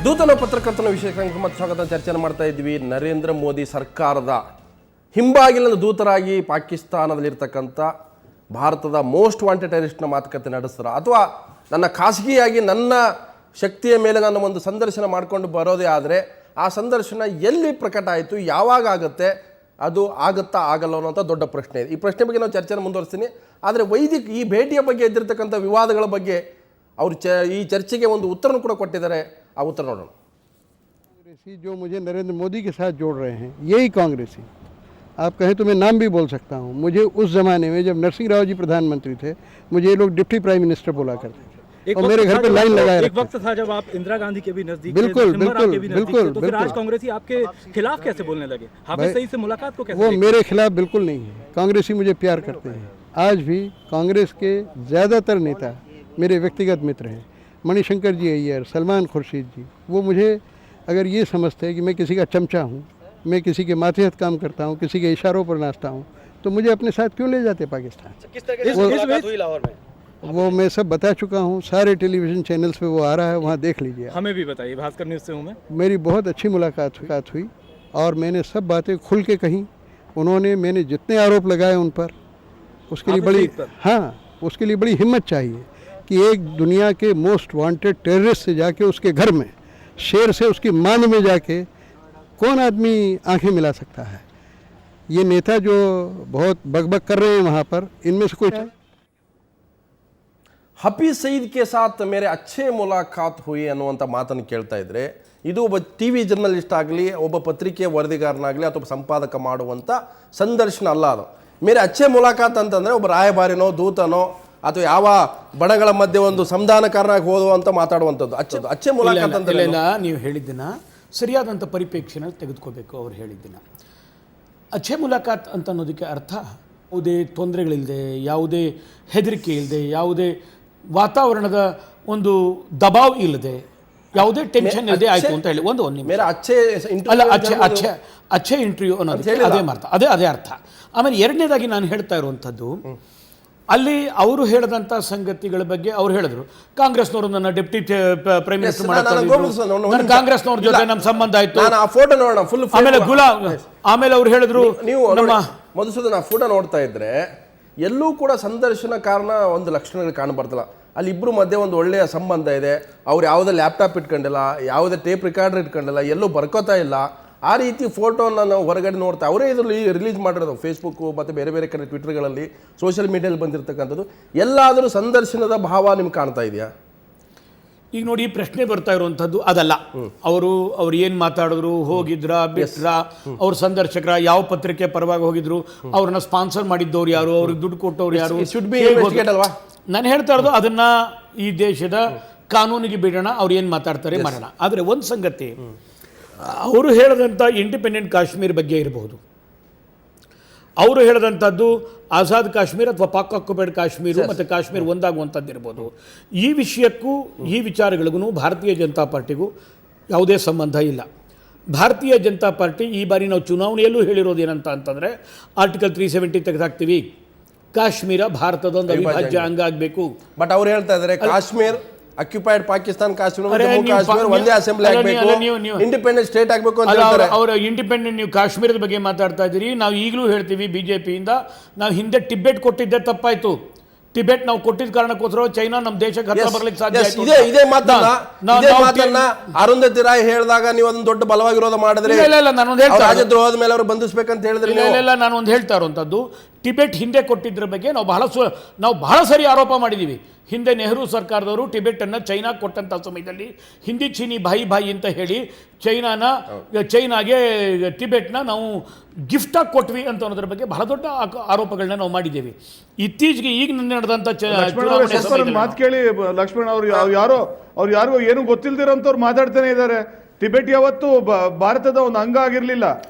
ದೂತನ ಪತ್ರಕರ್ತನ ವಿಷಯಕ್ಕೆ ಮತ್ತೆ ಸ್ವಾಗತ. ಚರ್ಚೆ ಮಾಡ್ತಾ ಇದ್ವಿ. ನರೇಂದ್ರ ಮೋದಿ ಸರ್ಕಾರದ ಹಿಂಬಾಗಿಲಿನ ದೂತರಾಗಿ ಪಾಕಿಸ್ತಾನದಲ್ಲಿರ್ತಕ್ಕಂಥ ಭಾರತದ ಮೋಸ್ಟ್ ವಾಂಟೆಡ್ ಟೆರರಿಸ್ಟ್ನ ಮಾತುಕತೆ ನಡೆಸ್ತಾರ, ಅಥವಾ ನನ್ನ ಖಾಸಗಿಯಾಗಿ ನನ್ನ ಶಕ್ತಿಯ ಮೇಲೆ ನಾನು ಒಂದು ಸಂದರ್ಶನ ಮಾಡಿಕೊಂಡು ಬರೋದೇ ಆದರೆ ಆ ಸಂದರ್ಶನ ಎಲ್ಲಿ ಪ್ರಕಟ ಆಯಿತು, ಯಾವಾಗ ಆಗುತ್ತೆ, ಅದು ಆಗುತ್ತಾ ಆಗಲ್ಲ ಅನ್ನೋಂಥ ದೊಡ್ಡ ಪ್ರಶ್ನೆ ಇದೆ. ಈ ಪ್ರಶ್ನೆ ಬಗ್ಗೆ ನಾವು ಚರ್ಚೆನ ಮುಂದುವರಿಸ್ತೀನಿ. ಆದರೆ ಈ ಭೇಟಿಯ ಬಗ್ಗೆ ಎದ್ದಿರ್ತಕ್ಕಂಥ ವಿವಾದಗಳ ಬಗ್ಗೆ ಅವರು ಈ ಚರ್ಚೆಗೆ ಒಂದು ಉತ್ತರನೂ ಕೂಡ ಕೊಟ್ಟಿದ್ದಾರೆ. ಆ उत्तर नोड़ोಣ. कांग्रेसी जो मुझे नरेंद्र मोदी के साथ जोड़ रहे हैं, यही कांग्रेसी, आप कहें तो मैं नाम भी बोल सकता हूं। मुझे उस ज़माने में जब नरसिंह राव जी प्रधानमंत्री थे, मुझे ये लोग डिप्टी प्राइम मिनिस्टर बोला करते थे और मेरे घर पे लाइन लगाए रखते। एक वक्त था जब आप इंदिरा गांधी के भी नजदीक बिल्कुल बिल्कुल बिल्कुल, तो फिर आज कांग्रेसी आपके खिलाफ कैसे बोलने लगे? हाफिज सईद से मुलाकात को कैसे? वो मेरे खिलाफ बिल्कुल नहीं है। कांग्रेसी मुझे प्यार करते हैं। आज भी कांग्रेस के ज़्यादातर नेता मेरे व्यक्तिगत मित्र हैं। मणिशंकर जी अय्यर, सलमान खुर्शीद जी, वो मुझे अगर ये समझते हैं कि मैं किसी का चमचा हूँ, मैं किसी के मातहत काम करता हूँ, किसी के इशारों पर नाचता हूँ, तो मुझे अपने साथ क्यों ले जाते पाकिस्तान? किस तरह से मुलाकात हुई लाहौर में? वो मैं सब बता चुका हूँ, सारे टेलीविज़न चैनल्स पे वो आ रहा है, वहाँ देख लीजिए। हमें भी बताइए, भास्कर न्यूज़ से हूँ मैं। मेरी बहुत अच्छी मुलाकात हुई और मैंने सब बातें खुल के कहीं। उन्होंने मैंने जितने आरोप लगाए उन पर, उसके लिए बड़ी उसके लिए बड़ी हिम्मत चाहिए कि एक दुनिया के मोस्ट वांटेड टेररिस्ट से जाके उसके घर में शेर से उसकी मान में जाके कौन आदमी आंखें मिला सकता है? ये नेता जो बहुत बकबक कर रहे हैं वहाँ पर, इनमें से कोई ಹಫೀಜ್ ಸईद के साथ मेरे अच्छे मुलाकात हुई ಅನ್ನುವಂಥ ಮಾತನ್ನು ಕೇಳ್ತಾ ಇದ್ರೆ, ಇದು ಒಬ್ಬ ಟಿವಿ ಜರ್ನಲಿಸ್ಟ್ ಆಗಲಿ, ಒಬ್ಬ ಪತ್ರಿಕೆ ವರದಿಗಾರನಾಗಲಿ ಅಥವಾ ಸಂಪಾದಕ ಮಾಡುವಂಥ ಸಂದರ್ಶನ ಅಲ್ಲ ಅದು. ಮೇರೆ ಅಚ್ಚೆ ಮುಲಾಕಾತ್ ಅಂತಂದರೆ ಒಬ್ಬ ರಾಯಭಾರಿನೋ ದೂತನೋ ಅಥವಾ ಯಾವ ಬಣಗಳ ಮಧ್ಯೆ ಒಂದು ಸಂಧಾನಕಾರನಾಗಿ ಹೋಗುವಂತ ಮಾತಾಡುವಂಥದ್ದು ಅಚ್ಚೆ ಮುಲಾಕಾತ್ ಅಂತ. ನೀವು ಹೇಳಿದ್ದನ್ನ ಸರಿಯಾದಂಥ ಪರಿಪ್ರೇಕ್ಷೆನಲ್ಲಿ ತೆಗೆದುಕೋಬೇಕು. ಅವ್ರು ಹೇಳಿದ್ದನ್ನ ಅಚ್ಚೆ ಮುಲಾಕಾತ್ ಅಂತ ಅನ್ನೋದಕ್ಕೆ ಅರ್ಥ ಯಾವುದೇ ತೊಂದರೆಗಳಿಲ್ಲದೆ, ಯಾವುದೇ ಹೆದರಿಕೆ ಇಲ್ಲದೆ, ಯಾವುದೇ ವಾತಾವರಣದ ಒಂದು ದಬಾವ್ ಇಲ್ಲದೆ, ಯಾವುದೇ ಟೆನ್ಷನ್ ಇಲ್ಲದೆ ಆಯಿತು ಅಂತ ಹೇಳಿ ಒಂದು ಅಚ್ಚೆ ಇಂಟರ್ವ್ಯೂ ಅನ್ನೋದಕ್ಕೆ ಅದೇ ಅರ್ಥ. ಆಮೇಲೆ ಎರಡನೇದಾಗಿ ನಾನು ಹೇಳ್ತಾ ಇರುವಂಥದ್ದು, ಅಲ್ಲಿ ಅವರು ಹೇಳಿದಂಥ ಸಂಗತಿಗಳ ಬಗ್ಗೆ ಅವ್ರು ಹೇಳಿದ್ರು, ಕಾಂಗ್ರೆಸ್ನವರು ನನ್ನ ಡೆಪ್ಟಿ ಪ್ರೈಮ್ ಮಿನಿಸ್ಟರ್ ಮಾಡ್ತಾರೆ, ಕಾಂಗ್ರೆಸ್ನವ್ರ ಜೊತೆ ನಮ್ಮ ಸಂಬಂಧ ಆಯ್ತು. ಆಮೇಲೆ ಅವ್ರು ಹೇಳಿದ್ರು, ನಮ್ಮ ಮಧುಸೂದನ್ ಆ ಫೋಟೋ ನೋಡ್ತಾ ಇದ್ರೆ ಎಲ್ಲೂ ಕೂಡ ಸಂದರ್ಶನ ಕಾರಣ ಒಂದು ಲಕ್ಷಣಗಳು ಕಾಣ ಬರ್ತಲ್ಲ. ಅಲ್ಲಿ ಇಬ್ಬರು ಮಧ್ಯೆ ಒಂದು ಒಳ್ಳೆಯ ಸಂಬಂಧ ಇದೆ. ಅವ್ರು ಯಾವುದೇ ಲ್ಯಾಪ್ಟಾಪ್ ಇಟ್ಕೊಂಡಿಲ್ಲ, ಯಾವುದೇ ಟೇಪ್ ರಿಕಾರ್ಡರ್ ಇಟ್ಕೊಂಡಿಲ್ಲ, ಎಲ್ಲೂ ಬರ್ಕೋತಾ ಇಲ್ಲ. ಆ ರೀತಿ ಫೋಟೋನ ನಾವು ಹೊರಗಡೆ ನೋಡ್ತಾ, ಅವರೇ ಇದರಲ್ಲಿ ರಿಲೀಸ್ ಮಾಡಿರೋದು ಫೇಸ್ಬುಕ್ಕು ಮತ್ತು ಬೇರೆ ಬೇರೆ ಕಡೆ ಟ್ವಿಟರ್ಗಳಲ್ಲಿ, ಸೋಷಿಯಲ್ ಮೀಡಿಯಲ್ಲಿ ಬಂದಿರತಕ್ಕಂಥದ್ದು. ಎಲ್ಲಾದರೂ ಸಂದರ್ಶನದ ಭಾವ ನಿಮ್ಗೆ ಕಾಣ್ತಾ ಇದೆಯಾ? ಈಗ ನೋಡಿ, ಪ್ರಶ್ನೆ ಬರ್ತಾ ಇರುವಂಥದ್ದು ಅದಲ್ಲ. ಅವರು ಏನು ಮಾತಾಡಿದ್ರು, ಹೋಗಿದ್ರ ಬಿಟ್ರ, ಅವ್ರ ಸಂದರ್ಶಕರ ಯಾವ ಪತ್ರಿಕೆ ಪರವಾಗಿ ಹೋಗಿದ್ರು, ಅವ್ರನ್ನ ಸ್ಪಾನ್ಸರ್ ಮಾಡಿದ್ದವ್ರು ಯಾರು, ಅವ್ರಿಗೆ ದುಡ್ಡು ಕೊಟ್ಟವ್ರು ಯಾರು, ನಾನು ಹೇಳ್ತಾ ಇರೋದು ಅದನ್ನ ಈ ದೇಶದ ಕಾನೂನಿಗೆ ಬಿಡೋಣ, ಅವ್ರು ಏನು ಮಾತಾಡ್ತಾರೆ ಮಾಡೋಣ. ಆದರೆ ಒಂದು ಸಂಗತಿ, ಅವರು ಹೇಳಿದಂಥ ಇಂಡಿಪೆಂಡೆಂಟ್ ಕಾಶ್ಮೀರ ಬಗ್ಗೆ ಇರಬಹುದು, ಅವರು ಹೇಳಿದಂಥದ್ದು ಆಜಾದ್ ಕಾಶ್ಮೀರ ಅಥವಾ ಪಾಕ್ ಆಕ್ಯುಪೈಡ್ ಕಾಶ್ಮೀರ ಮತ್ತು ಕಾಶ್ಮೀರ ಒಂದಾಗುವಂಥದ್ದು ಇರ್ಬೋದು. ಈ ವಿಷಯಕ್ಕೂ ಈ ವಿಚಾರಗಳಿಗೂ ಭಾರತೀಯ ಜನತಾ ಪಾರ್ಟಿಗೂ ಯಾವುದೇ ಸಂಬಂಧ ಇಲ್ಲ. ಭಾರತೀಯ ಜನತಾ ಪಾರ್ಟಿ ಈ ಬಾರಿ ನಾವು ಚುನಾವಣೆಯಲ್ಲೂ ಹೇಳಿರೋದು ಏನಂತ ಅಂತಂದರೆ, ಆರ್ಟಿಕಲ್ 370 ತೆಗೆದಾಕ್ತೀವಿ, ಕಾಶ್ಮೀರ ಭಾರತದ ಒಂದು ಅವಿಭಾಜ್ಯ ಅಂಗ ಆಗಬೇಕು. ಬಟ್ ಅವ್ರು ಹೇಳ್ತಾ ಇದ್ದಾರೆ ಕಾಶ್ಮೀರ್ ಅಕ್ಯುಪೈಡ್ ಪಾಕಿಸ್ತಾನ, ಕಾಶ್ಮೀರ ಒಂದೇ ಅಸೆಂಬ್ಲಿ ಆಗಬೇಕು, ಇಂಡಿಪೆಂಡೆಂಟ್ ಸ್ಟೇಟ್ ಆಗಬೇಕು ಅಂತ ಹೇಳ್ತಾರೆ. ಅವರು ಇಂಡಿಪೆಂಡೆಂಟ್, ನೀವು ಕಾಶ್ಮೀರದ ಬಗ್ಗೆ ಮಾತಾಡ್ತಾ ಇದ್ದೀರಿ. ನಾವು ಈಗಲೂ ಹೇಳ್ತೀವಿ, ಬಿಜೆಪಿಯಿಂದ ನಾವು ಹಿಂದೆ ಟಿಬೆಟ್ ಕೊಟ್ಟಿದ್ದೆ ತಪ್ಪಾಯ್ತು. ಟಿಬೆಟ್ ನಾವು ಕೊಟ್ಟಿದ್ದ ಕಾರಣಕ್ಕೋಸ್ಕರ ಚೈನಾ ನಮ್ಮ ದೇಶಕ್ಕೆ ಹತ್ರ ಬರ್ಲಿಕ್ಕೆ ಸಾಧ್ಯ ಆಯ್ತು. ಇದೇ ಮಾತನ್ನ ಅರುಂಧತಿ ರಾಯ್ ಹೇಳಿದಾಗ ನೀವು ಅದನ್ನ ದೊಡ್ಡ ಬಲವಾಗಿ ವಿರೋಧ ಮಾಡಿದ್ರೆ, ರಾಜದ್ರೋಹದ ಮೇಲೆ ಅವರು ಬಂಧಿಸಬೇಕಂತ ಹೇಳಿದ್ರೆ, ಇಲ್ಲ ನಾನು ಒಂದು ಹೇಳ್ತಾ ಇರುವಂಥದ್ದು, ಟಿಬೆಟ್ ಹಿಂದೆ ಕೊಟ್ಟಿದ್ರ ಬಗ್ಗೆ ನಾವು ಬಹಳ ಸರಿ ಆರೋಪ ಮಾಡಿದ್ದೀವಿ. ಹಿಂದೆ ನೆಹರು ಸರ್ಕಾರದವರು ಟಿಬೆಟನ್ನು ಚೈನಾ ಕೊಟ್ಟಂಥ ಸಮಯದಲ್ಲಿ ಹಿಂದಿ ಚೀನಿ ಭಾಯಿ ಅಂತ ಹೇಳಿ ಚೈನಾಗೆ ಟಿಬೆಟ್ನ ನಾವು ಗಿಫ್ಟಾಗಿ ಕೊಟ್ವಿ ಅಂತ ಅನ್ನೋದ್ರ ಬಗ್ಗೆ ಬಹಳ ದೊಡ್ಡ ಆರೋಪಗಳನ್ನ ನಾವು ಮಾಡಿದ್ದೇವೆ. ಇತ್ತೀಚೆಗೆ ಈಗ ನಡೆದಂಥ ಮಾತು ಕೇಳಿ ಲಕ್ಷ್ಮಣ್ ಅವ್ರು ಯಾರಿಗೂ ಏನು ಗೊತ್ತಿಲ್ದಿರೋಂಥವ್ರು ಮಾತಾಡ್ತಾನೆ ಇದ್ದಾರೆ. ಟಿಬೆಟ್ ಯಾವತ್ತು ಭಾರತದ ಒಂದು ಅಂಗ ಆಗಿರ್ಲಿಲ್ಲ.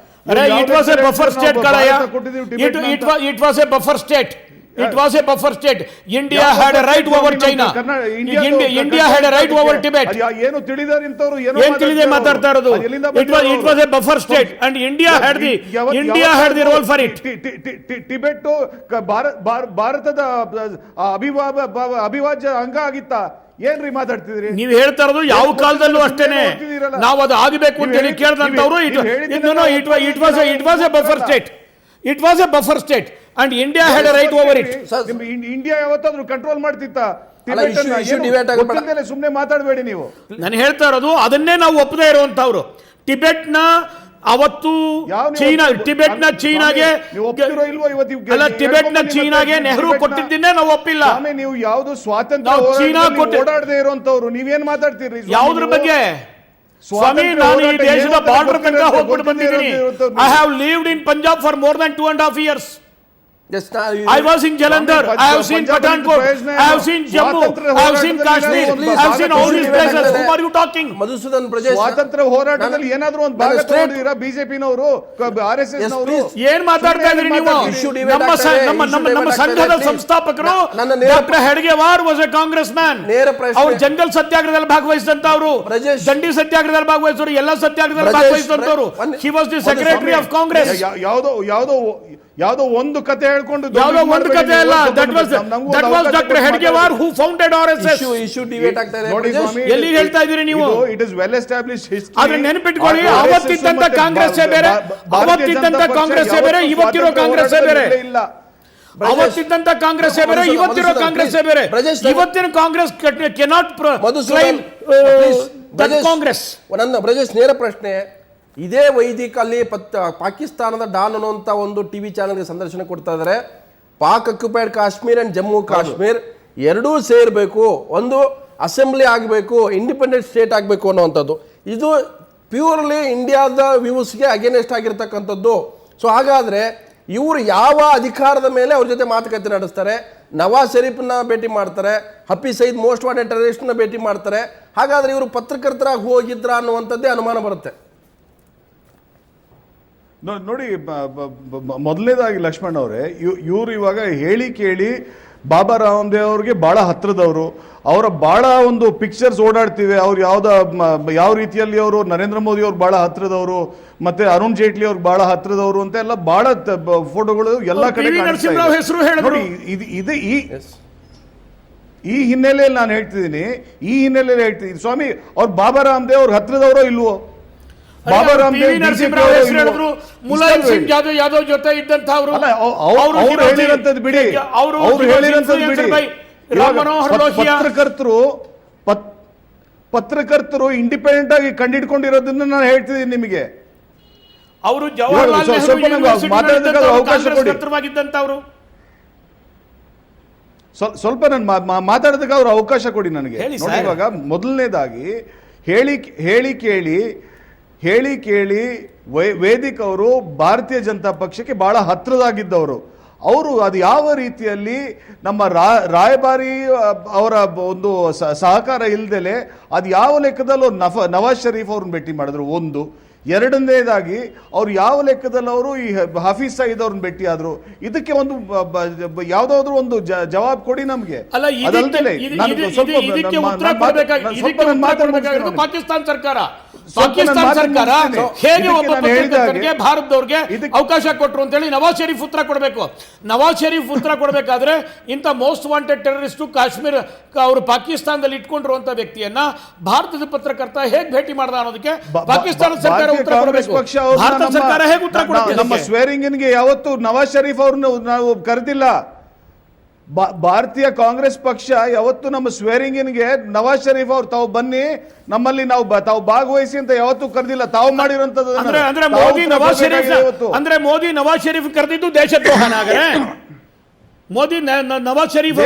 It was a buffer state, Kalaya. It was a buffer state. It was a buffer state. India had a right over China. India had a right over Tibet. ಏನು ತಿಳಿದಾರೆ ಇಂತವರು ಏನು ತಿಳಿದೇ ಮಾತಾಡ್ತಾ ಇರೋದು. It was a buffer state and India had the role for it. Tibet ಭಾರತದ ಅವಿಭಾಜ್ಯ ಅಂಗ ಆಗಿತ್ತ. ಏನ್ರಿ ಮಾತಾಡ್ತಿದ್ರಿ? ನೀವು ಹೇಳ್ತಾ ಇರೋದು ಯಾವ ಕಾಲದಲ್ಲೂ ಅಷ್ಟೇನೆ, ನಾವು ಅದು ಆಗಬೇಕು ಅಂತ ಹೇಳಿ ಕೇಳಿದಂತವ್ರು. It was a buffer state, it was a buffer state and India had a right over it. India ಯಾವತ್ತಾದ್ರೂ ಕಂಟ್ರೋಲ್ ಮಾಡ್ತಿತ್ತ? ಸುಮ್ನೆ ಮಾತಾಡಬೇಡಿ ನೀವು. ನಾನು ಹೇಳ್ತಾ ಇರೋದು ಅದನ್ನೇ ನಾವು ಒಪ್ಪದೇ ಇರುವಂತವ್ರು. ಟಿಬೆಟ್ನ ಅವತ್ತು ಚೀನಾ, ಟಿಬೆಟ್ನ ಚೀನಾಗೆ ಅಲ್ಲ, ಟಿಬೆಟ್ನ ಚೀನಾಗೆ ನೆಹರು ಕೊಟ್ಟಿದ್ದನ್ನೇ ನಾವು ಒಪ್ಪಿಲ್ಲ. ನೀವು ಯಾವ್ದು ಸ್ವಾತಂತ್ರ್ಯ ಓಡಾಡದೆ ಇರುವಂತವ್ರು, ನೀವೇನ್ ಮಾತಾಡ್ತೀರಿ ಯಾವುದ್ರ ಬಗ್ಗೆ? ಸ್ವಾಮಿ, ನಾನು ಈ ದೇಶದ ಬಾರ್ಡರ್ ತನಕ ಹೋಗ್ಬಿಟ್ಟು ಬಂದಿದ್ದೀನಿ. I have lived in Punjab for more than 2.5 years. I was in Jalandhar, I have seen Pathankot, I have seen Jammu, I have seen Kashmir, I have seen all these places. Whom are you talking? Madhusudan Brajesh, ಸ್ವಾತಂತ್ರ್ಯ ಹೋರಾಟದಲ್ಲಿ ಏನಾದ್ರೂ ಒಂದು ಭಾಗ ತಗೊಂಡಿರಾ ಬಿಜೆಪಿನವರು, RSS ನವರು? ಏನ್ ಮಾತಾಡ್ತಾ ಇದ್ರಿ ನೀವು? ನಮ್ಮ ಸಂಘದ ಸಂಸ್ಥಾಪಕರು doctor Hedgewar was a Congress man. ಅವರು ಜಂಗಲ್ ಸತ್ಯಾಗ್ರಹದಲ್ಲಿ ಭಾಗವಹಿಸಿದಂತವರು, ದಂಡಿ ಸತ್ಯಾಗ್ರಹದಲ್ಲಿ ಭಾಗವಹಿಸಿದವರು, ಎಲ್ಲ ಸತ್ಯಾಗ್ರಹದಲ್ಲಿ ಭಾಗವಹಿಸಿದಂತವರು. He was the secretary of Congress. ಯಾವುದೋ ಒಂದು ಕತೆ ಹೇಳ್ಕೊಂಡು ಯಾವುದೋ ಒಂದು ಕತೆ ಅಲ್ಲ. that was Dr. Hedgewar who founded RSS. Issue debate ಆಗ್ತಾ ಇದೆ. ನೋಡಿ ಸ್ವಾಮಿ, ಎಲ್ಲಿ ಹೇಳ್ತಾ ಇದ್ದೀರಿ ನೀವು? It is well established history. ಆದ್ರೆ ನೆನಪಿಟ್ಕೊಳ್ಳಿ, ಅವತ್ತಿದ್ದಂತ ಕಾಂಗ್ರೆಸ್ ಬೇರೆ, ಅವತ್ತಿದ್ದಂತ ಕಾಂಗ್ರೆಸ್ ಬೇರೆ, ಇವತ್ತಿರೋ ಕಾಂಗ್ರೆಸ್ ಬೇರೆ. ಅವತ್ತಿದ್ದಂತ ಕಾಂಗ್ರೆಸ್ ಬೇರೆ, ಇವತ್ತಿರೋ ಕಾಂಗ್ರೆಸ್ ಬೇರೆ. ಇವತ್ತಿನ Congress cannot claim that Congress. ನನ್ನ ಬ್ರಜೇಶ್, ನೇರ ಪ್ರಶ್ನೆ. ಇದೇ ವೈದಿಕ ಅಲ್ಲಿ ಪಾಕಿಸ್ತಾನದ ಡಾನ್ ಅನ್ನುವಂಥ ಒಂದು ಟಿವಿ ಚಾನಲ್ಗೆ ಸಂದರ್ಶನ ಕೊಡ್ತಾ ಇದ್ದಾರೆ. ಪಾಕ್ ಅಕ್ಯುಪೈಡ್ ಕಾಶ್ಮೀರ್ ಅಂಡ್ ಜಮ್ಮು ಕಾಶ್ಮೀರ್ ಎರಡೂ ಸೇರಬೇಕು, ಒಂದು ಅಸೆಂಬ್ಲಿ ಆಗಬೇಕು, ಇಂಡಿಪೆಂಡೆಂಟ್ ಸ್ಟೇಟ್ ಆಗಬೇಕು ಅನ್ನುವಂಥದ್ದು. ಇದು ಪ್ಯೂರ್ಲಿ ಇಂಡಿಯಾದ ವ್ಯೂಸ್ಗೆ ಅಗೇನೆಸ್ಟ್ ಆಗಿರ್ತಕ್ಕಂಥದ್ದು. ಸೊ ಹಾಗಾದರೆ ಇವರು ಯಾವ ಅಧಿಕಾರದ ಮೇಲೆ ಅವ್ರ ಜೊತೆ ಮಾತುಕತೆ ನಡೆಸ್ತಾರೆ? ನವಾಜ್ ಶರೀಫ್ನ ಭೇಟಿ ಮಾಡ್ತಾರೆ, ಹಫೀಜ್ ಸಯೀದ್ ಮೋಸ್ಟ್ ವಾಂಟೆಡ್ ಟೆರರಿಸ್ಟ್ನ ಭೇಟಿ ಮಾಡ್ತಾರೆ. ಹಾಗಾದರೆ ಇವರು ಪತ್ರಕರ್ತರಾಗಿ ಹೋಗಿದ್ರ ಅನ್ನುವಂಥದ್ದೇ ಅನುಮಾನ ಬರುತ್ತೆ. ನೋಡಿ, ಮೊದಲನೇದಾಗಿ ಲಕ್ಷ್ಮಣ್ ಅವರೇ, ಇವರು ಇವಾಗ ಹೇಳಿ ಕೇಳಿ ಬಾಬಾ ರಾಮದೇವ್ ಅವ್ರಿಗೆ ಬಹಳ ಹತ್ರದವರು, ಅವರ ಬಹಳ ಒಂದು ಪಿಕ್ಚರ್ಸ್ ಓಡಾಡ್ತಿವೆ. ಅವ್ರು ಯಾವ ರೀತಿಯಲ್ಲಿ ಅವರು ನರೇಂದ್ರ ಮೋದಿ ಅವ್ರು ಬಹಳ ಹತ್ರದವರು, ಮತ್ತೆ ಅರುಣ್ ಜೇಟ್ಲಿ ಅವ್ರಿಗೆ ಬಹಳ ಹತ್ರದವರು ಅಂತ ಎಲ್ಲ ಬಹಳ ಫೋಟೋಗಳು ಎಲ್ಲ ಕಡೆ ನೋಡಿ. ಈ ಹಿನ್ನೆಲೆಯಲ್ಲಿ ನಾನು ಹೇಳ್ತಿದ್ದೀನಿ, ಸ್ವಾಮಿ, ಅವ್ರು ಬಾಬಾ ರಾಮದೇವ್ ಅವ್ರ ಹತ್ರದವರೋ ಇಲ್ವೋ? ಬಾಬಾ ರಾಮದೇವ್ ಮುಲಾಯಂ ಸಿಂಗ್ ಯಾದವ್ ಜೊತೆ ಇದ್ದಂತವ್ರು, ಬಿಡಿ, ಅವ್ರು ಹೇಳಿರಂತದ್ದು ಬಿಡಿ. ಪತ್ರಕರ್ತರು ಇಂಡಿಪೆಂಡೆಂಟ್ ಆಗಿ ಕಂಡಿಡ್ಕೊಂಡಿರೋದನ್ನ ನಾನು ಹೇಳ್ತಿದ್ದೀನಿ ನಿಮಗೆ. ಅವರು ಜವಾಹರ್ಲಾಲ್ ನೆಹರು ಅವಕಾಶ ಕೊಡಿ. ಸ್ವಲ್ಪ ನಾನು ಮಾತಾಡೋದಕ್ಕೆ ಅವ್ರು ಅವಕಾಶ ಕೊಡಿ ನನಗೆ. ನೋಡಿ, ಇವಾಗ ಮೊದಲನೇದಾಗಿ ಹೇಳಿ ಕೇಳಿ ವೇದಿಕ್ ಅವರು ಭಾರತೀಯ ಜನತಾ ಪಕ್ಷಕ್ಕೆ ಬಹಳ ಹತ್ರದಾಗಿದ್ದವರು. ಅವರು ಅದು ಯಾವ ರೀತಿಯಲ್ಲಿ ನಮ್ಮ ರಾಯಭಾರಿ ಅವರ ಒಂದು ಸಹಕಾರ ಇಲ್ದಲೆ ಅದು ಯಾವ ಲೆಕ್ಕದಲ್ಲಿ ನವಾಜ್ ಶರೀಫ್ ಅವ್ರನ್ನ ಭೇಟಿ ಮಾಡಿದ್ರು. ಒಂದು ಎರಡನೇದಾಗಿ ಅವ್ರು ಯಾವ ಲೆಕ್ಕದಲ್ಲಿ ಅವರು ಈ ಹಫೀಜ್ ಸಯೀದ್ ಅವ್ರನ್ನ ಭೇಟಿ ಆದ್ರು. ಇದಕ್ಕೆ ಒಂದು ಯಾವ್ದಾದ್ರು ಒಂದು ಜವಾಬ್ ಕೊಡಿ ನಮ್ಗೆ. ಪಾಕಿಸ್ತಾನ ಸರ್ಕಾರ ಹೇಗೆ ಒಬ್ಬ ಪತ್ರಕರ್ತರಿಗೆ ಭಾರತದವ್ರಿಗೆ ಅವಕಾಶ ಕೊಟ್ಟರು ಅಂತ ಹೇಳಿ ನವಾಜ್ ಶರೀಫ್ ಉತ್ತರ ಕೊಡಬೇಕು. ನವಾಜ್ ಶರೀಫ್ ಉತ್ತರ ಕೊಡಬೇಕಾದ್ರೆ ಇಂಥ ಮೋಸ್ಟ್ ವಾಂಟೆಡ್ ಟೆರರಿಸ್ಟ್ ಕಾಶ್ಮೀರ ಅವರು ಪಾಕಿಸ್ತಾನದಲ್ಲಿ ಇಟ್ಕೊಂಡಿರುವಂತ ವ್ಯಕ್ತಿಯನ್ನ ಭಾರತದ ಪತ್ರಕರ್ತ ಹೇಗೆ ಭೇಟಿ ಮಾಡ್ದ ಅನ್ನೋದಕ್ಕೆ ಪಾಕಿಸ್ತಾನ ಸರ್ಕಾರ ಉತ್ತರ ಕೊಡಬೇಕು. ಭಾರತ ಸರ್ಕಾರ ಹೇಗೆ ಉತ್ತರ ಕೊಡುತ್ತೆ? ನಮ್ಮ ಸ್ವೇರಿಂಗ್ಗೆ ಯಾವತ್ತು ನವಾಜ್ ಶರೀಫ್ ಅವ್ರನ್ನ ನಾವು ಕರೆದಿಲ್ಲ. ಭಾರತೀಯ ಕಾಂಗ್ರೆಸ್ ಪಕ್ಷ ಯಾವತ್ತು ನಮ್ಮ ಸ್ವೇರಿಂಗಿನ್ಗೆ ನವಾಜ್ ಶರೀಫ್ ಅವ್ರು ತಾವು ಬನ್ನಿ ನಮ್ಮಲ್ಲಿ ತಾವು ಭಾಗವಹಿಸಿ ಅಂತ ಯಾವತ್ತೂ ಕರೆದಿಲ್ಲ. ತಾವು ಮಾಡಿರುವಂತದ್ದು ಅಂದ್ರೆ ಮೋದಿ ನವಾಜ್ ಶರೀಫ್ ಕರೆದಿದ್ದು ದೇಶದ್ರೋಹನ ಆಗರೆ? ಮೋದಿ ನವಾಜ್ ಶರೀಫ್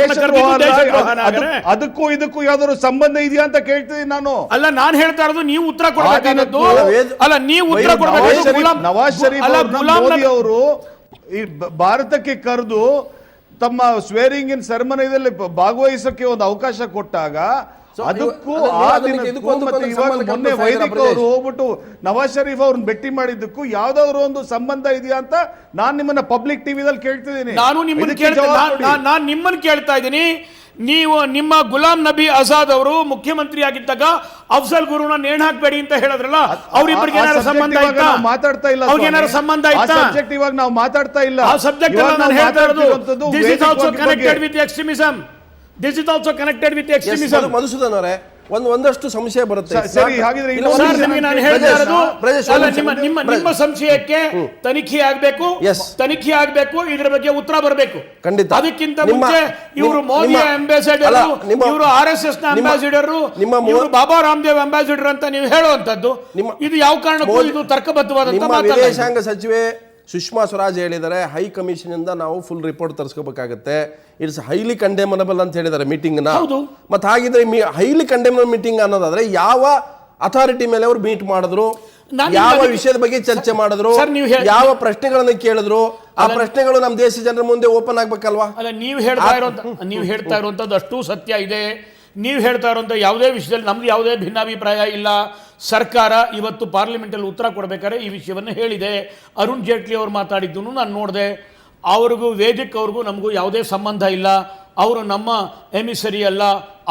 ಅದಕ್ಕೂ ಇದಕ್ಕೂ ಯಾವ್ದಾದ್ರು ಸಂಬಂಧ ಇದೆಯಾ ಅಂತ ಕೇಳ್ತಿದ್ದೀನಿ ನಾನು. ಅಲ್ಲ, ನಾನು ಹೇಳ್ತಾ ಇರೋದು ನೀವು ಉತ್ತರ ಕೊಡಬೇಕಾದದ್ದು. ಅಲ್ಲ, ನೀವು ಉತ್ತರ ಕೊಡಬೇಕು. ನವಾಜ್ ಶರೀಫ್ ಮೋದಿ ಅವರು ಈ ಭಾರತಕ್ಕೆ ಕರೆದು ತಮ್ಮ ಸ್ವೇರಿಂಗ್ ಇನ್ ಸೆರೆಮನಿಯಲ್ಲಿ ಭಾಗವಹಿಸಕ್ಕೆ ಒಂದು ಅವಕಾಶ ಕೊಟ್ಟಾಗ ಅದಕ್ಕೂ ಆ ದಿನಕ್ಕೂ ಮತ್ತೆ ಇವಾಗ ಮೊನ್ನೆ ವೈದಿಕ್ ಅವರು ಹೋಗ್ಬಿಟ್ಟು ನವಾಜ್ ಶರೀಫ್ ಅವ್ರನ್ನ ಭೇಟಿ ಮಾಡಿದ್ದಕ್ಕೂ ಯಾವ್ದಾದ್ರು ಒಂದು ಸಂಬಂಧ ಇದೆಯಾ ಅಂತ ನಾನ್ ನಿಮ್ಮನ್ನ ಪಬ್ಲಿಕ್ ಟಿವಿದಲ್ಲಿ ಕೇಳ್ತಿದ್ದೀನಿ. ನಾನು ನಿಮ್ಮನ್ನು ಕೇಳ್ತಾ ಇದ್ದೀನಿ. ನೀವು ನಿಮ್ಮ ಗುಲಾಂ ನಬಿ ಆಜಾದ್ ಅವರು ಮುಖ್ಯಮಂತ್ರಿ ಆಗಿದ್ದಾಗ ಅಫ್ಜಲ್ ಗುರುನ ನೇಣು ಹಾಕಬೇಡಿ ಅಂತ ಹೇಳಿದ್ರಲ್ಲ, ಅವ್ರಿಬ್ಬರಿಗೆ ಏನಾದ್ರು ಸಂಬಂಧ ಇತ್ತಾ? ಮಾತಾಡ್ತಾ ಇಲ್ಲ. ಅವ್ರಿಗೆ ಏನಾದ್ರು ಸಂಬಂಧ ಇತ್ತಾ? ಸಬ್ಜೆಕ್ಟ್ ಇವಾಗ ನಾವು ಮಾತಾಡ್ತಾ ಇಲ್ಲ. ಆ ಸಬ್ಜೆಕ್ಟ್ ನಾನು ಹೇಳ್ತಾ ಇರೋದು this is also connected with extremism. This is also connected with extremism. Madhusudan ಅವರೇ ಒಂದಷ್ಟು ಸಂಶಯ ಬರುತ್ತೆ. ಸರಿ, ಹಾಗಿದ್ರೆ ಇಲ್ಲ, ಇನ್ನೊಂದು ಒಂದು ಸರ್, ನಾನು ಹೇಳ್ತಾ ಇರೋದು ಬ್ರಜೇಶ್, ಅಲ್ಲ, ಒಂದು ನಿಮಿಷ. ನಿಮ್ಮ ಸಂಶಯಕ್ಕೆ ತನಿಖೆ ಆಗಬೇಕು. Yes. ತನಿಖೆ ಆಗಬೇಕು, ಇದ್ರ ಬಗ್ಗೆ ಉತ್ತರ ಬರಬೇಕು. ಖಂಡಿತ. ಅದಕ್ಕಿಂತ ನಿಮ್ಮ- ಮುಂಚೆ ಇವರು ಮೋದಿ ನಿಮ್ಮ- ಅಂಬಾಸಿಡರ್, ಅಲ್ಲ, ನಿಮ್ಮ- ಇವರು RSS ನ ನಿಮ್ಮ- ಅಂಬಾಸಿಡರ್, ನಿಮ್ಮ ಇವರು ಬಾಬಾ ರಾಮದೇವ್ ಅಂಬಾಸಿಡರ್ ಅಂತ ನೀವು ಹೇಳುವಂತದ್ದು ಇದು ಯಾವ ಕಾರಣಕ್ಕೂ ಇದು ತರ್ಕಬದ್ಧವಾದಂತ ನಿಮ್ಮ ಮಾತಲ್ಲ. ವಿದೇಶಾಂಗ ಸಚಿವೆ ಸುಷ್ಮಾ ಸ್ವರಾಜ್ ಹೇಳಿದ್ದಾರೆ, ಹೈ ಕಮಿಷನ್ ಇಂದ ನಾವು ಫುಲ್ ರಿಪೋರ್ಟ್ ತರಿಸ್ಕೋಬೇಕಾಗುತ್ತೆ, ಇಟ್ಸ್ ಹೈಲಿ ಕಂಡೆಮನಬಲ್ ಅಂತ ಹೇಳಿದ್ದಾರೆ ಮೀಟಿಂಗ್ ನ. ಹೌದು. ಮತ್ತೆ ಹಾಗಿದ್ರೆ ಹೈಲಿ ಕಂಡೆಮನಬಲ್ ಮೀಟಿಂಗ್ ಅನ್ನೋದಾದ್ರೆ ಯಾವ ಅಥಾರಿಟಿ ಮೇಲೆ ಅವರು ಮೀಟ್ ಮಾಡಿದ್ರು, ಯಾವ ವಿಷಯದ ಬಗ್ಗೆ ಚರ್ಚೆ ಮಾಡಿದ್ರು, ಯಾವ ಪ್ರಶ್ನೆಗಳನ್ನ ಕೇಳಿದ್ರು, ಆ ಪ್ರಶ್ನೆಗಳು ನಮ್ಮ ದೇಶ ಜನರ ಮುಂದೆ ಓಪನ್ ಆಗ್ಬೇಕಲ್ವಾ? ಅಲ್ಲ, ನೀವು ಹೇಳ್ತಾ ಇರುವಂತದ್ದು ಅಷ್ಟು ಸತ್ಯ ಇದೆ. ನೀವು ಹೇಳ್ತಾ ಇರುವಂತ ಯಾವುದೇ ವಿಷಯದಲ್ಲಿ ನಮ್ದು ಯಾವುದೇ ಭಿನ್ನಾಭಿಪ್ರಾಯ ಇಲ್ಲ. ಸರ್ಕಾರ ಇವತ್ತು ಪಾರ್ಲಿಮೆಂಟಲ್ಲಿ ಉತ್ತರ ಕೊಡಬೇಕಾದ್ರೆ ಈ ವಿಷಯವನ್ನು ಹೇಳಿದೆ. ಅರುಣ್ ಜೇಟ್ಲಿ ಅವರು ಮಾತಾಡಿದ್ದನ್ನು ನಾನು ನೋಡಿದೆ. ಅವ್ರಿಗೂ ವೇದಿಕ್ ಅವ್ರಿಗೂ ನಮಗೂ ಯಾವುದೇ ಸಂಬಂಧ ಇಲ್ಲ. ಅವರು ನಮ್ಮ ಎಮಿಸರಿ ಅಲ್ಲ,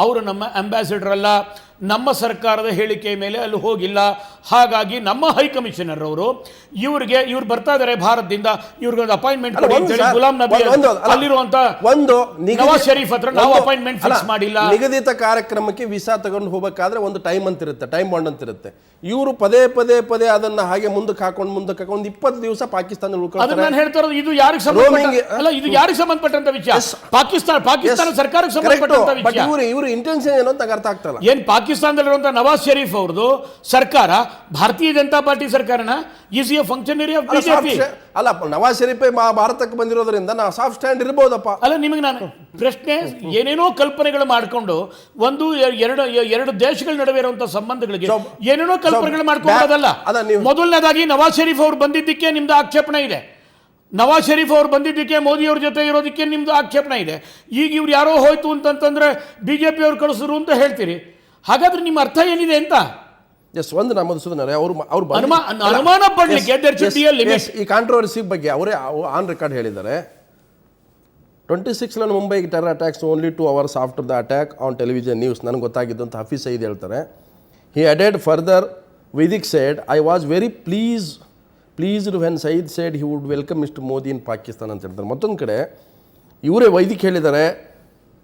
ಅವರು ನಮ್ಮ ಅಂಬಾಸಿಡರ್ ಅಲ್ಲ. ನಮ್ಮ ಸರ್ಕಾರದ ಹೇಳಿಕೆ ಮೇಲೆ ಅಲ್ಲಿ ಹೋಗಿಲ್ಲ. ಹಾಗಾಗಿ ನಮ್ಮ ಹೈಕಮಿಷನರ್ ಅವರು ಇವ್ರು ಬರ್ತಾ ಇದ್ದಾರೆ ಭಾರತದಿಂದ, ಇವ್ರಿಗೆ ಒಂದು ಅಪಾಯಿಂಟ್ಮೆಂಟ್ ಗುಲಾಂ ನಬಿ ಅಲ್ಲಿರುವಂತ ನವಾಜ್ ಶರೀಫ್ ಹತ್ರ ನಾವು ಅಪಾಯಿಂಟ್ಮೆಂಟ್ ಫಿಕ್ಸ್ ಮಾಡಿಲ್ಲ. ನಿಗದಿತ ಕಾರ್ಯಕ್ರಮಕ್ಕೆ ವೀಸಾ ತಗೊಂಡು ಹೋಗಬೇಕಾದ್ರೆ ಒಂದು ಟೈಮ್ ಅಂತಿರುತ್ತೆ, ಟೈಮ್ ಬಾಂಡ್ ಅಂತಿರುತ್ತೆ. ಇವರು ಪದೇ ಪದೇ ಅದನ್ನ ಹಾಗೆ ಮುಂದಕ್ಕೆ ಹಾಕೊಂಡು 20 ದಿವಸ ಪಾಕಿಸ್ತಾನ ಅದನ್ನ ನಾನು ಹೇಳ್ತಾ ಇರೋದು. ಇದು ಯಾರಿಗೆ ಅಲ್ಲ, ಇದು ಯಾರಿಗೆ ಸಂಬಂಧಪಟ್ಟಂತ ವಿಷಯ? ಪಾಕಿಸ್ತಾನ ಸರ್ಕಾರಕ್ಕೆ ಸಂಬಂಧಪಟ್ಟಂತ ವಿಷಯ. ಇವರು ಇಂಟೆನ್ಷನ್ ಏನು ಅಂತ ಅರ್ಥ ಆಗ್ತಲ್ಲ. ಏನ್ ಪಾಕಿಸ್ತಾನದಲ್ಲಿರುವಂತಹ ನವಾಜ್ ಶರೀಫ್ ಅವ್ರದ್ದು ಸರ್ಕಾರ ಭಾರತೀಯ ಜನತಾ ಪಾರ್ಟಿ ಸರ್ಕಾರನ is a functionary of BJP ಅಲ್ಲ. ನವಾಜ್ ಶರೀಫ್ ಭಾರತಕ್ಕೆ ಬಂದಿರೋದ್ರಿಂದ ನಾವು ಸಾಫ್ಟ್ ಸ್ಟ್ಯಾಂಡ್ ಇರಬಹುದಪ್ಪ. ಅಲ್ಲ, ನಿಮಗೆ ನಾನು ಪ್ರಶ್ನೆ, ಏನೇನೋ ಕಲ್ಪನೆಗಳು ಮಾಡಿಕೊಂಡು ಎರಡು ದೇಶಗಳ ನಡುವೆ ಇರುವಂತಹ ಸಂಬಂಧಗಳಿಗೆ ಏನೇನೋ ಕಲ್ಪನೆಗಳು ಮಾಡ್ಕೊಳ್ಳೋದಲ್ಲ. ಮೊದಲನೇದಾಗಿ ನವಾಜ್ ಶರೀಫ್ ಅವ್ರು ಬಂದಿದ್ದಕ್ಕೆ ನಿಮ್ದು ಆಕ್ಷೇಪಣೆ ಇದೆ. ನವಾಜ್ ಶರೀಫ್ ಅವ್ರು ಬಂದಿದ್ದಕ್ಕೆ ಮೋದಿ ಅವ್ರ ಜೊತೆ ಇರೋದಕ್ಕೆ ನಿಮ್ದು ಆಕ್ಷೇಪಣೆ ಇದೆ. ಈಗ ಇವ್ರು ಯಾರೋ ಹೋಯ್ತು ಅಂತಂದ್ರೆ ಬಿಜೆಪಿ ಅವ್ರು ಕಳಿಸಿದ್ರು ಅಂತ ಹೇಳ್ತೀರಿ. ಹಾಗಾದ್ರೆ ನಿಮ್ಮ ಅರ್ಥ ಏನಿದೆ ಅಂತ? ಒಂದು ನಮ್ಮ ಅವರು ಅನುಮಾನ ಪಡ್ಲಿಕ್ಕೆ ಈ ಕಾಂಟ್ರವರ್ಸಿ ಬಗ್ಗೆ ಅವರೇ ಆನ್ ರೆಕಾರ್ಡ್ ಹೇಳಿದ್ದಾರೆ. 26 Mumbai terror attacks only 2 hours after the attack on television news. ನನಗೆ ಗೊತ್ತಾಗಿದ್ದು ಅಂತ ಹಫೀಜ್ ಸಯೀದ್ ಹೇಳ್ತಾರೆ. He added further, Vaidik said, I was very pleased when Saeed said he would welcome mister Modi in Pakistan ಅಂತ ಹೇಳ್ತಾರೆ. ಮತ್ತೊಂದು ಕಡೆ ಇವರೇ ವೈದಿಕ್ ಹೇಳಿದ್ದಾರೆ,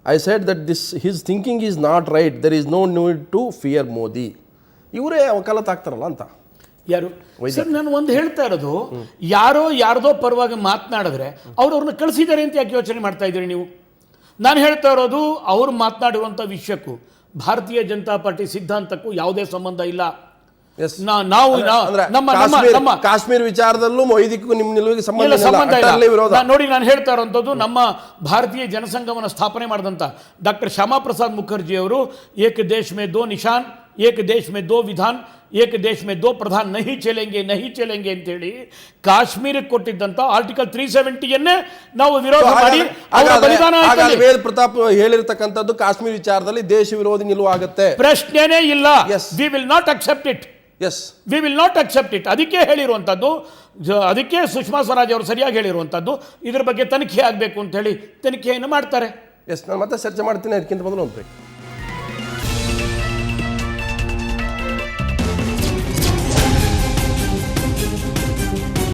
I said that his thinking is not right, there is no need to fear Modi. ಇವರೇ ವಕಾಲತ್ ಆಗ್ತಾರಲ್ಲ ಅಂತ. ಯಾರು ಸರ್? ನಾನು ಒಂದು ಹೇಳ್ತಾ ಇರೋದು, ಯಾರ್ದೋ ಪರವಾಗಿ ಮಾತನಾಡಿದ್ರೆ ಅವ್ರನ್ನ ಕಳಿಸಿದ್ದಾರೆ ಅಂತ ಯಾಕೆ ಯೋಚನೆ ಮಾಡ್ತಾ ಇದ್ದೀರಿ ನೀವು? ನಾನು ಹೇಳ್ತಾ ಇರೋದು, ಅವರು ಮಾತನಾಡಿರುವಂಥ ವಿಷಯಕ್ಕೂ ಭಾರತೀಯ ಜನತಾ ಪಾರ್ಟಿ ಸಿದ್ಧಾಂತಕ್ಕೂ ಯಾವುದೇ ಸಂಬಂಧ ಇಲ್ಲ. ಕಾಶ್ಮೀರ ವಿಚಾರದಲ್ಲೂ ವೈದಿಕಕ್ಕೂ ನಿಮ್ಮ ನಿಲುವಿಗೆ ಸಂಬಂಧ ಇಲ್ಲ. ನೋಡಿ, ನಾನು ಹೇಳ್ತಾ ಇರುವಂಥದ್ದು, ನಮ್ಮ ಭಾರತೀಯ ಜನಸಂಘವನ್ನು ಸ್ಥಾಪನೆ ಮಾಡಿದಂಥ ಡಾಕ್ಟರ್ ಶ್ಯಾಮಾ ಪ್ರಸಾದ್ ಮುಖರ್ಜಿ ಅವರು ಏಕ ದೇಶ್ ಮೇ ದೋ ನಿಶಾನ್, ಏಕ ದೇಶ್ ಮೇ ದೋ ವಿಧಾನ್, ಏಕ ದೇಶ್ ಮೇ ದೋ ಪ್ರಧಾನ್, ನಹಿ ಚಲೇಂಗೆ ಅಂತೇಳಿ ಕಾಶ್ಮೀರಕ್ಕೆ ಕೊಟ್ಟಿದ್ದಂತ ಆರ್ಟಿಕಲ್ 370ಯನ್ನೇ ನಾವು ವಿರೋಧ ಮಾಡಿ ವೇದ ಪ್ರತಾಪ್ ಹೇಳಿರ್ತಕ್ಕಂಥದ್ದು ಕಾಶ್ಮೀರ ವಿಚಾರದಲ್ಲಿ ದೇಶ ವಿರೋಧಿ ನಿಲುವು ಆಗುತ್ತೆ, ಪ್ರಶ್ನೆನೇ ಇಲ್ಲ. We will not accept it. We will not accept it. ಅದಕ್ಕೆ ಹೇಳಿರುವಂಥದ್ದು, ಅದಕ್ಕೆ ಸುಷ್ಮಾ ಸ್ವರಾಜ್ ಅವರು ಸರಿಯಾಗಿ ಹೇಳಿರುವಂಥದ್ದು, ಇದ್ರ ಬಗ್ಗೆ ತನಿಖೆ ಆಗಬೇಕು ಅಂತ ಹೇಳಿ ತನಿಖೆಯನ್ನು ಮಾಡ್ತಾರೆ. ನಾನು ಮತ್ತೆ ಚರ್ಚೆ ಮಾಡ್ತೀನಿ. ಅದಕ್ಕಿಂತ ಮೊದಲು ಒಂದು